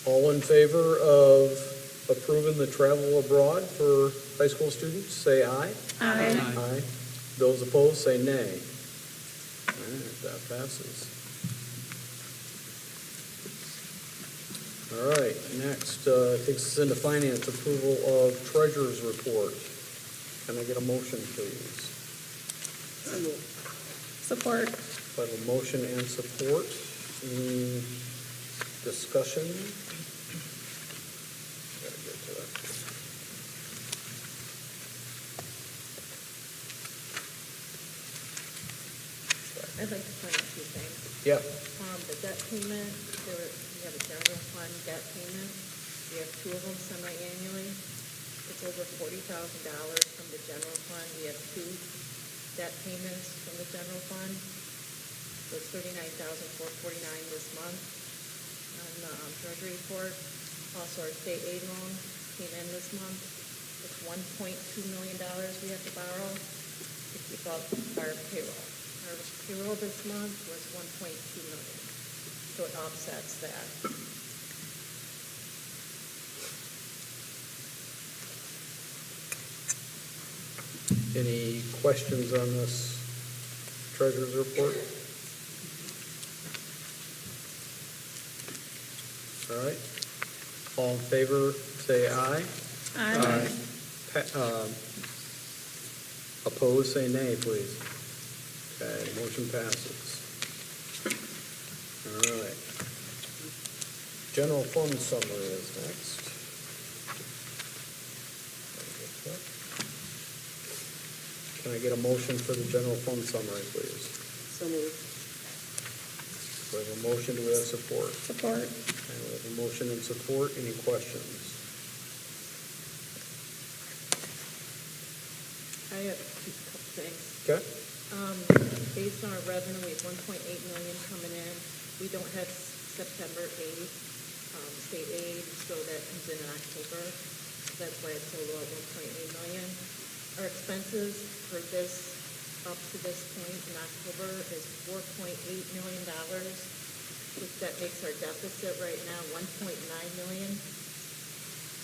All in favor of approving the travel abroad for high school students, say aye. Aye. Aye. Those opposed, say nay. All right, that passes. All right, next takes us into finance, approval of treasurer's report. Can I get a motion, please? Support. I have a motion and support. Any discussion? Gotta get to that. I'd like to point out a few things. Yep. The debt payment, we have a general fund debt payment. We have two of them semi-annually. It's over $40,000 from the general fund. We have two debt payments from the general fund. So it's $39,449 this month on the treasury report. Also, our state aid loan came in this month. It's $1.2 million we have to borrow to keep up our payroll. Our payroll this month was $1.2 million, so it offsets that. Any questions on this treasurer's report? All right. All in favor, say aye. Aye. Opposed, say nay, please. Okay, motion passes. All right. General fund summary is next. Can I get a motion for the general fund summary, please? So moved. We have a motion, do we have support? Support. Okay, we have a motion and support. Any questions? I have a couple things. Okay. Based on our revenue, we have 1.8 million coming in. We don't have September aid, state aid, so that comes in October. That's why it's a little 1.8 million. Our expenses for this, up to this point in October, is $4.8 million, which that makes our deficit right now 1.9 million.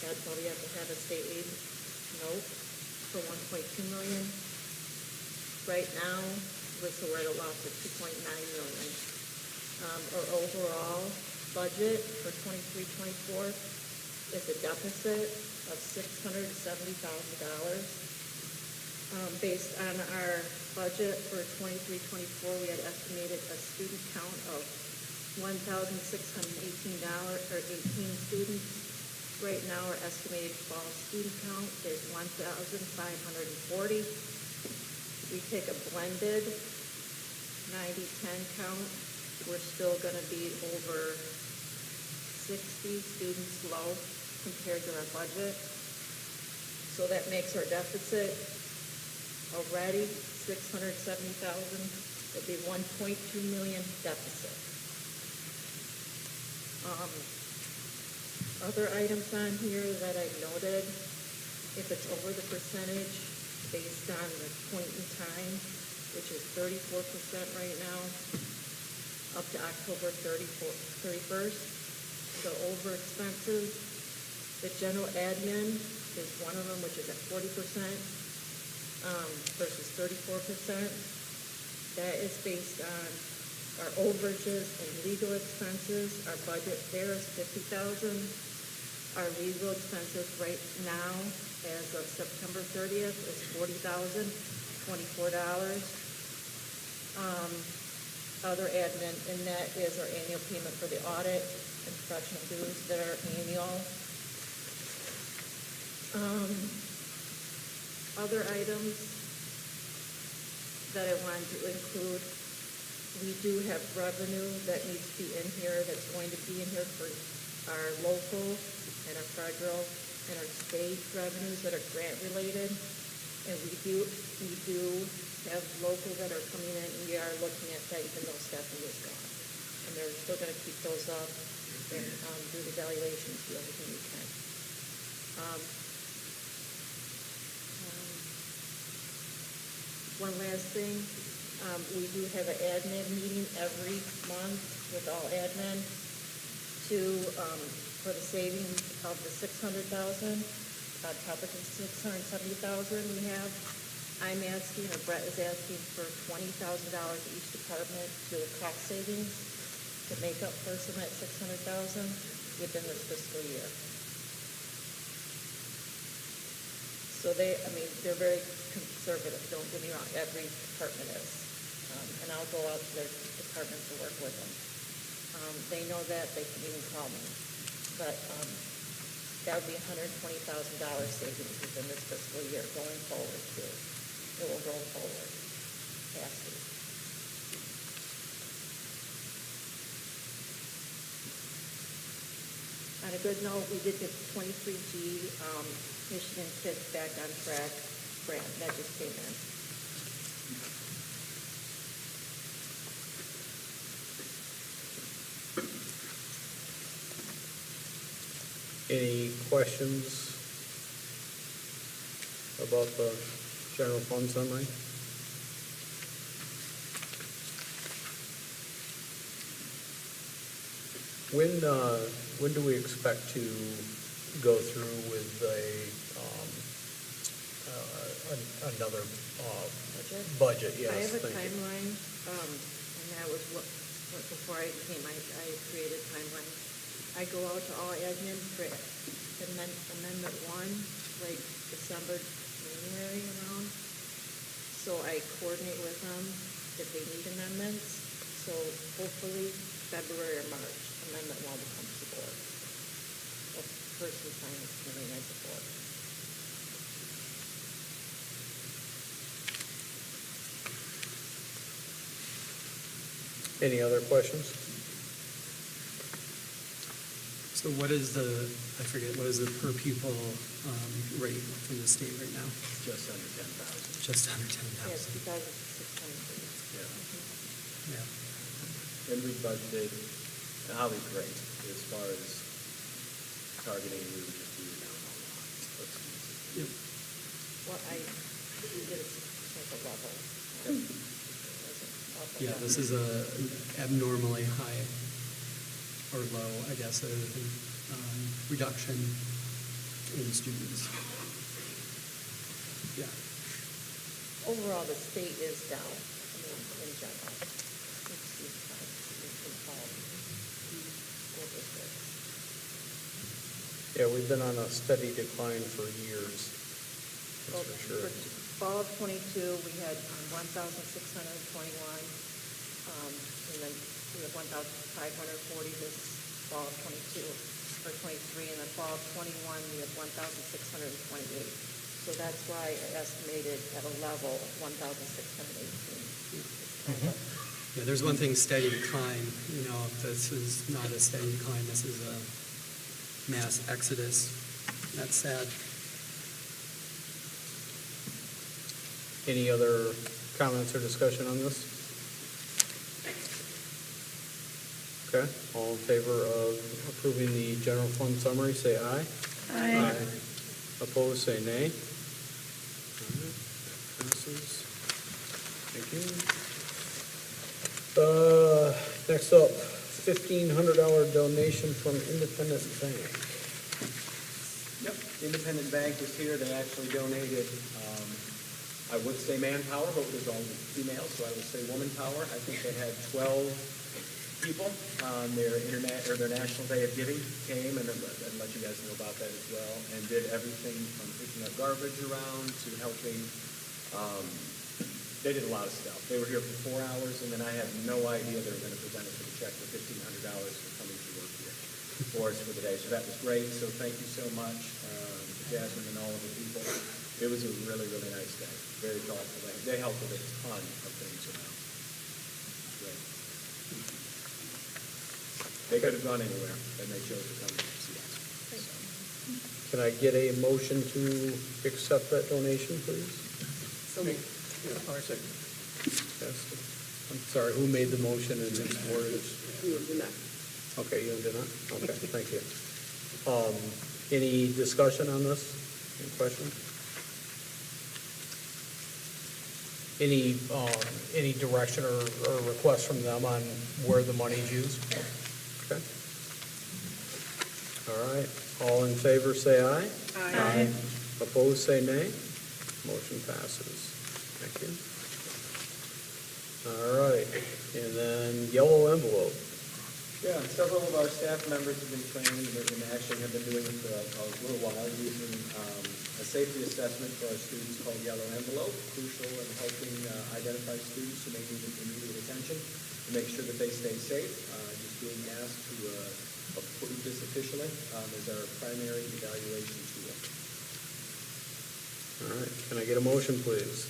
That's why we have to have a state aid note for 1.2 million. Right now, so we're at a loss of 2.9 million. Our overall budget for 23-24 is a deficit of $670,000. Based on our budget for 23-24, we had estimated a student count of 1,618 students. Right now, our estimated fall student count is 1,540. We take a blended 90-10 count, we're still going to be over 60 students low compared to our budget. So that makes our deficit already $670,000. It'd be 1.2 million deficit. Other items on here that I've noted, if it's over the percentage based on the point in time, which is 34% right now, up to October 31st. So over expenses, the general admin is one of them, which is at 40% versus 34%. That is based on our overages and legal expenses. Our budget there is $50,000. Our legal expenses right now, as of September 30th, is $40,024. Other admin, and that is our annual payment for the audit and professional dues that are annual. Other items that I wanted to include, we do have revenue that needs to be in here, that's going to be in here for our local and our federal and our state revenues that are grant related. And we do have local that are coming in, and we are looking at that even though Stephanie is gone. And they're still gonna keep those up and do the evaluations, do everything we can. One last thing, we do have an admin meeting every month with all admin to for the savings of the 600,000, on top of the 670,000 we have, I'm asking, or Brett is asking for $20,000 each department to cost savings to make up for some of that 600,000 within this fiscal year. So they're very conservative, don't get me wrong, every department is. And I'll go out to their departments to work with them. They know that, they can even call me. But that would be $120,000 savings within this fiscal year going forward too. It will go forward. Has to. On a good note, we did get 23G Michigan Kids Back on Track grant. That just came in. Any questions about the general fund summary? When do we expect to go through with another budget? Yes. I have a thank you. timeline, and that was what before I came, I created a timeline. I go out to all admin for amendment 1, like December, January around. So I coordinate with them if they need amendments. So hopefully February or March, amendment 1 will come to the board. The person sign is really nice support. Any other questions? So what is the per pupil rate from the state right now? Just under 10,000. Just under Yes, 10,000. 2,600. Yeah. Yeah. And we budgeted, and Holly's great, as far as targeting, we would just do it down a lot. Yep. Well, I did it like a level. Yep. Yeah, this is a abnormally high or low, I guess, reduction in students. Yeah. Overall, the state is down, in general. It's in all school districts. Yeah, we've been on a steady decline for years, Well, that's for sure. for fall of '22, we had 1,621, and then we have 1,540 this fall of '22, or '23, and then fall of '21, we have 1,628. So that's why I estimated at a level of 1,618. Yeah, there's one thing, steady decline. You know, this is not a steady decline. This is a mass exodus. That's sad. Any other comments or discussion on this? Okay, all in favor of approving the general fund summary, say aye. Aye. Opposed, say nay. All right, passes. Thank you. Next up, $1,500 donation from Independent Bank. Yep, Independent Bank was here, they actually donated, I would say manpower, but it was all female, so I would say woman power. I think they had 12 people on their their National Day of Giving came, and I'd let you guys know about that as well, and did everything from picking up garbage around to helping. They did a lot of stuff. They were here for 4 hours, and then I had no idea they were going to present us with a check for $1,500 for coming to work here for us for the day. So that was great. So thank you so much to Jasmine and all of the people. It was a really, really nice day. Very thoughtful day. They helped with a ton of things around. Great. They could have gone anywhere, and they chose to come and see us. Can I get a motion to accept that donation, please? So moved. Yes. I'm sorry, who made the motion and its words? You did not. Okay, you did not? Okay, thank you. Any discussion on this? Any questions? Any direction or request from them on where the money is used? Okay. All right, all in favor, say aye. Aye. Opposed, say nay. Motion passes. Thank you. All right, and then yellow envelope. Yeah, several of our staff members have been trained and actually have been doing it for a little while, using a safety assessment for our students called Yellow Envelope, crucial in helping identify students who may need immediate attention to make sure that they stay safe. Just being asked to approve this officially as our primary evaluation tool. All right, can I get a motion, please?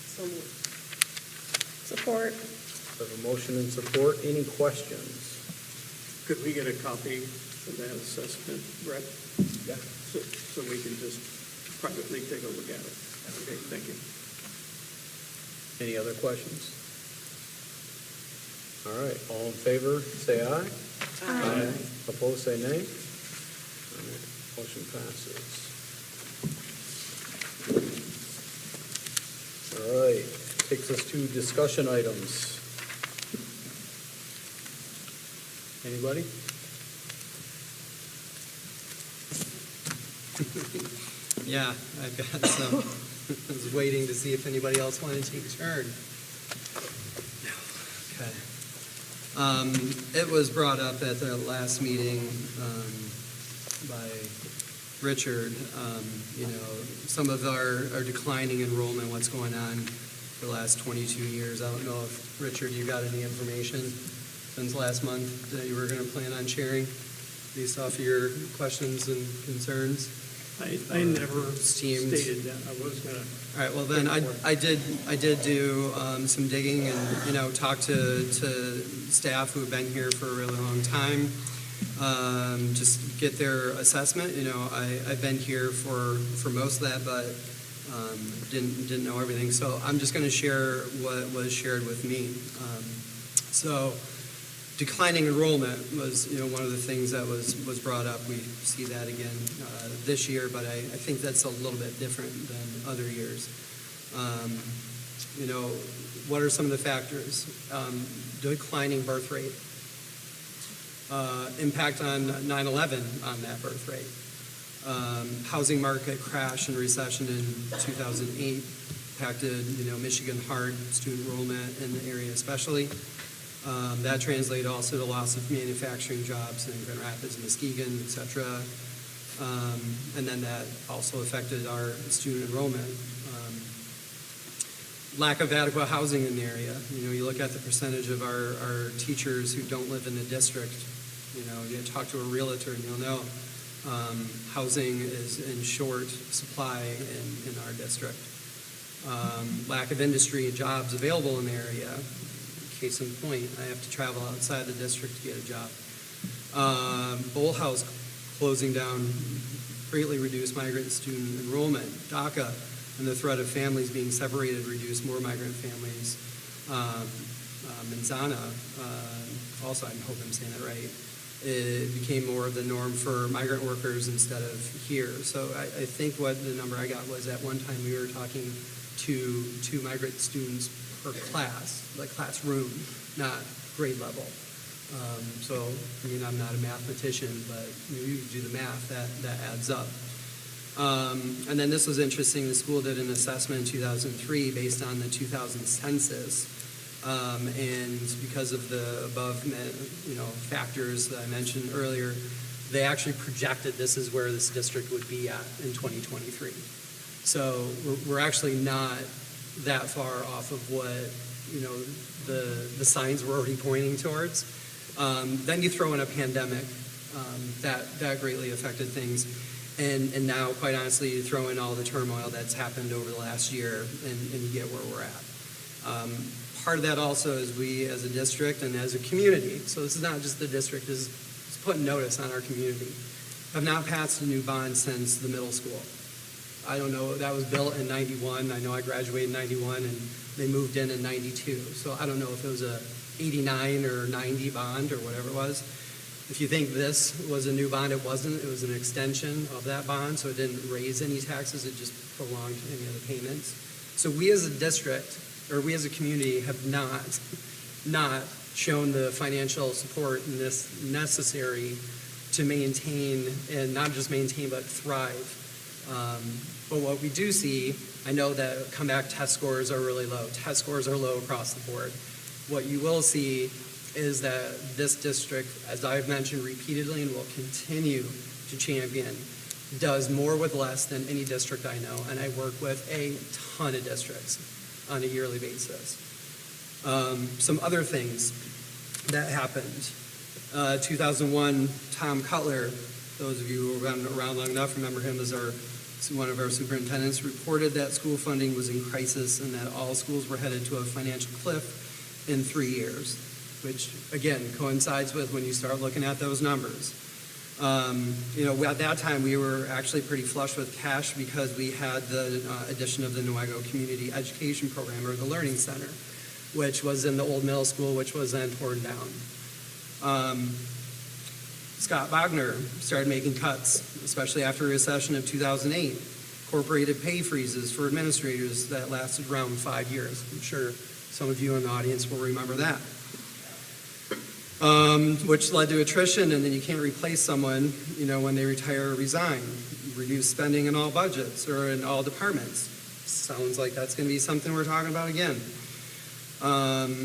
So moved. Support. We have a motion and support. Any questions? Could we get a copy of that assessment, Brett? Yeah. So we can just privately take a look at it. Okay, thank you. Any other questions? All right, all in favor, say aye. Aye. Opposed, say nay. All right, motion passes. All right, takes us to discussion items. Anybody? Yeah, I've got some. I was waiting to see if anybody else wanted to take a turn. Okay. It was brought up at the last meeting by Richard, you know, some of our declining enrollment, what's going on for the last 22 years. I don't know if, Richard, you got any information since last month that you were going to plan on sharing based off of your questions and concerns? I never Steamed. stated that. I was gonna. All right, well then, I did do some digging and, you know, talk to staff who have been here for a really long time, just get their assessment. You know, I've been here for most of that, but didn't know everything. So I'm just going to share what was shared with me. So declining enrollment was, you know, one of the things that was brought up. We see that again this year, but I think that's a little bit different than other years. You know, what are some of the factors? Declining birth rate, impact on 9/11 on that birth rate, housing market crash and recession in 2008 impacted, you know, Michigan hard, student enrollment in the area especially. That translated also to loss of manufacturing jobs in Grand Rapids, Muskegon, et cetera. And then that also affected our student enrollment. Lack of adequate housing in the area. You know, you look at the percentage of our teachers who don't live in the district. You know, you talk to a realtor and you'll know housing is in short supply in our district. Lack of industry and jobs available in the area. Case in point, I have to travel outside the district to get a job. Bull House closing down greatly reduced migrant student enrollment. DACA and the threat of families being separated reduced more migrant families. Manzana, also I hope I'm saying that right, it became more of the norm for migrant workers instead of here. So I think what the number I got was at one time we were talking to 2 migrant students per class, like classroom, not grade level. So, I mean, I'm not a mathematician, but you do the math, that adds up. And then this was interesting, the school did an assessment in 2003 based on the 2000 census. And because of the above, you know, factors that I mentioned earlier, they actually projected this is where this district would be at in 2023. So we're actually not that far off of what, you know, the signs were already pointing towards. Then you throw in a pandemic that greatly affected things. And now, quite honestly, you throw in all the turmoil that's happened over the last year and you get where we're at. Part of that also is we as a district and as a community, so this is not just the district, this is putting notice on our community, have not passed a new bond since the middle school. I don't know, that was built in 91. I know I graduated in 91 and they moved in 92. So I don't know if it was a 89 or 90 bond or whatever it was. If you think this was a new bond, it wasn't. It was an extension of that bond, so it didn't raise any taxes. It just prolonged any of the payments. So we as a district, or we as a community, have not shown the financial support necessary to maintain, and not just maintain, but thrive. But what we do see, I know that comeback test scores are really low. Test scores are low across the board. What you will see is that this district, as I've mentioned repeatedly and will continue to champion, does more with less than any district I know, and I work with a ton of districts on a yearly basis. Some other things that happened. 2001, Tom Cutler, those of you who have been around long enough remember him as one of our superintendents, reported that school funding was in crisis and that all schools were headed to a financial cliff in 3 years, which again coincides with when you start looking at those numbers. At that time we were actually pretty flush with cash because we had the addition of the Newaygo Community Education Program, or the Learning Center, which was in the old middle school, which was then torn down. Scott Wagner started making cuts, especially after the recession of 2008. Incorporated pay freezes for administrators that lasted around 5 years. I'm sure some of you in the audience will remember that. Which led to attrition, and then you can't replace someone, when they retire or resign. Reduce spending in all budgets or in all departments. Sounds like that's going to be something we're talking about again.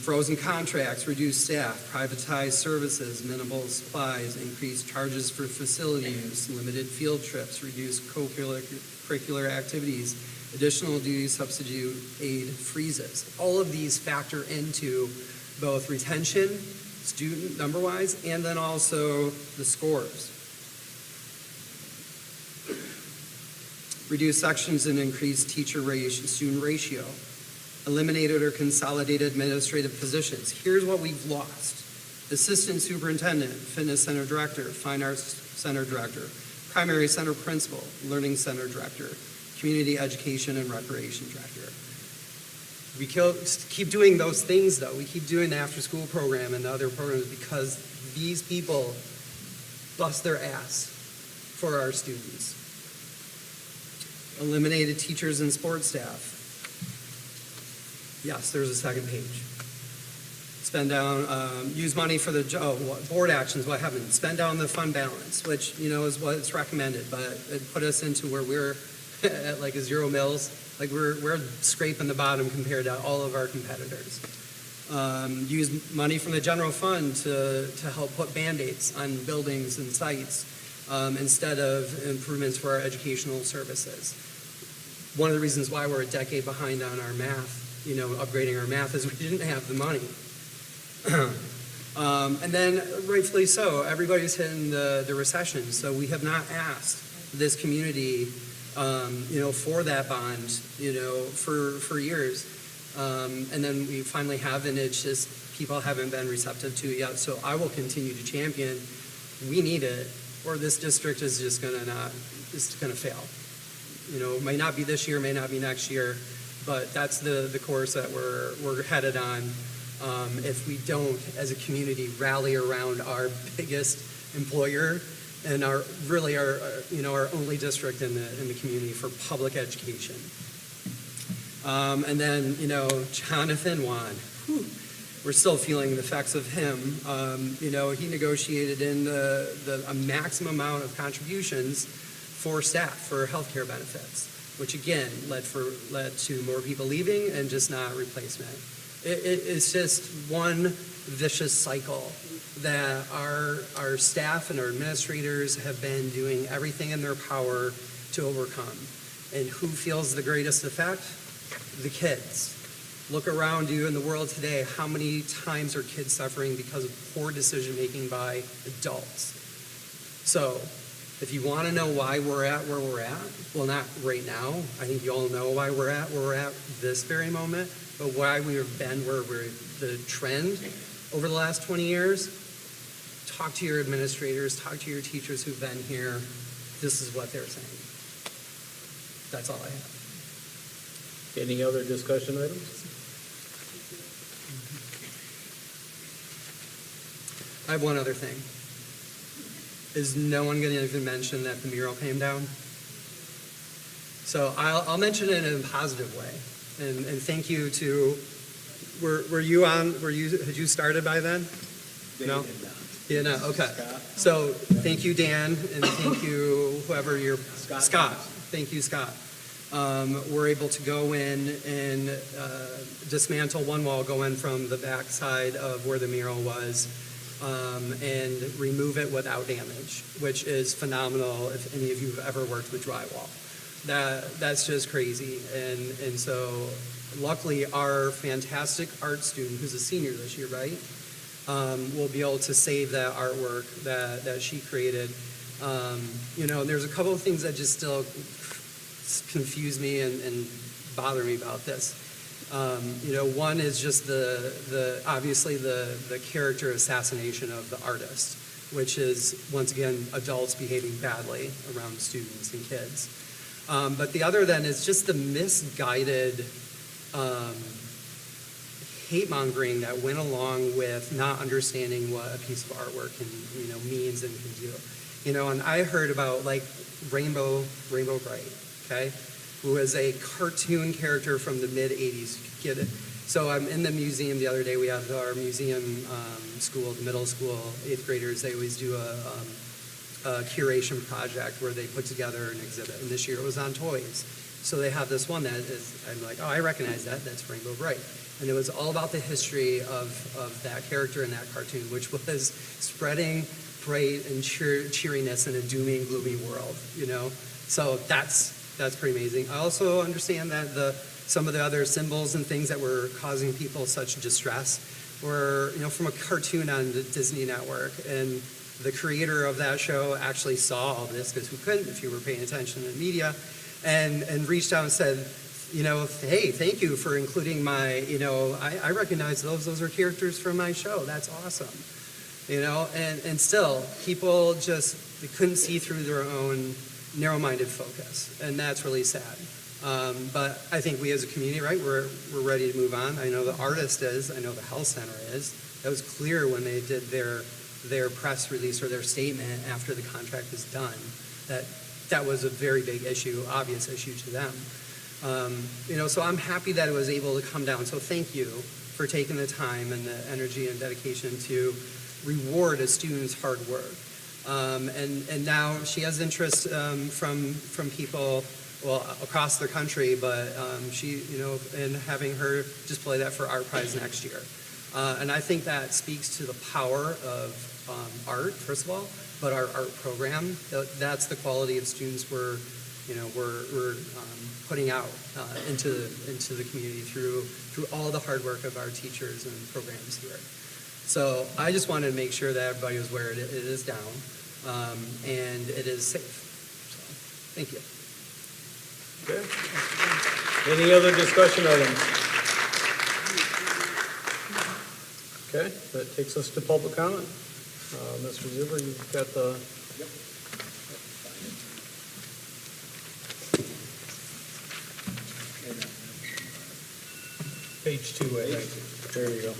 Frozen contracts, reduced staff, privatized services, minimal supplies, increased charges for facility use, limited field trips, reduced co-curricular activities, additional duty substitute aid freezes. All of these factor into both retention, student number-wise, and then also the scores. Reduced sections and increased teacher-student ratio. Eliminated or consolidated administrative positions. Here's what we've lost. Assistant superintendent, fitness center director, fine arts center director, primary center principal, learning center director, community education and recreation director. We keep doing those things though. We keep doing the after school program and the other programs because these people bust their ass for our students. Eliminated teachers and support staff. Yes, there's a second page. Spend down, use money for the board actions, what happened? Spend down the fund balance, which, is what's recommended, but it put us into where we're at like a zero mills. Like we're scraping the bottom compared to all of our competitors. Use money from the general fund to help put Band-Aids on buildings and sites instead of improvements for our educational services. One of the reasons why we're a decade behind on our math, upgrading our math, is we didn't have the money. And then rightfully so, everybody's hitting the recession, so we have not asked this community, for that bond, for years. And then we finally have, and it's just people haven't been receptive to it yet. So I will continue to champion. We need it, or this district is just gonna fail. It may not be this year, may not be next year, but that's the course that we're headed on. If we don't, as a community, rally around our biggest employer and our only district in the community for public education. And then, Jonathan Wan, we're still feeling the effects of him. He negotiated in a maximum amount of contributions for staff, for healthcare benefits, which again led to more people leaving and just not replacement. It's just one vicious cycle that our staff and our administrators have been doing everything in their power to overcome. And who feels the greatest effect? The kids. Look around you in the world today. How many times are kids suffering because of poor decision making by adults? So, if you want to know why we're at where we're at, well, not right now. I think you all know why we're at where we're at this very moment, but why we have been where we're the trend over the last 20 years. Talk to your administrators, talk to your teachers who've been here. This is what they're saying. That's all I have. Any other discussion items? I have one other thing. Is no one going to even mention that the mural came down? So I'll mention it in a positive way. And thank you to, had you started by then? They No? did not. Yeah, no, okay. Scott. So, thank you, Dan, and thank you, whoever you're, Scott. Scott. Thank you, Scott. We're able to go in and dismantle one wall going from the back side of where the mural was and remove it without damage, which is phenomenal if any of you have ever worked with drywall. That's just crazy. And so luckily our fantastic art student, who's a senior this year, right? Will be able to save that artwork that she created. You know, there's a couple of things that just still confuse me and bother me about this. You know, one is just obviously the character assassination of the artist, which is, once again, adults behaving badly around students and kids. But the other then is just the misguided hate-mongering that went along with not understanding what a piece of artwork can, you know, means and can do. You know, and I heard about, like, Rainbow Bright, okay, who was a cartoon character from the mid-'80s. You get it? So I'm in the museum the other day. We have our museum school, the middle school, 8th graders. They always do a curation project where they put together an exhibit. And this year it was on toys. So they have this one that is, I'm like, oh, I recognize that. That's Rainbow Bright. And it was all about the history of that character in that cartoon, which was spreading bright and cheeriness in a doomy and gloomy world, you know? So that's pretty amazing. I also understand that some of the other symbols and things that were causing people such distress were, you know, from a cartoon on the Disney Network. And the creator of that show actually saw all this, because who couldn't if you were paying attention in the media, and reached out and said, you know, hey, thank you for including my, you know, I recognize those are characters from my show. That's awesome. You know, and still, people they couldn't see through their own narrow-minded focus, and that's really sad. But I think we as a community, right, we're ready to move on. I know the artist is, I know the health center is. That was clear when they did their press release or their statement after the contract was done, that was a very big issue, obvious issue to them. You know, so I'm happy that it was able to come down. So thank you for taking the time and the energy and dedication to reward a student's hard work. And now she has interest from people, well, across the country, but she, you know, and having her display that for Art Prize next year. And I think that speaks to the power of art, first of all, but our art program. That's the quality of students we're putting out into the community through all the hard work of our teachers and programs here. So I just wanted to make sure that everybody was aware it is down and it is safe. So thank you. Okay. Any other discussion items? Okay, that takes us to public comment. Mr. Zuber, you've got the... Page 2, I think. There you go.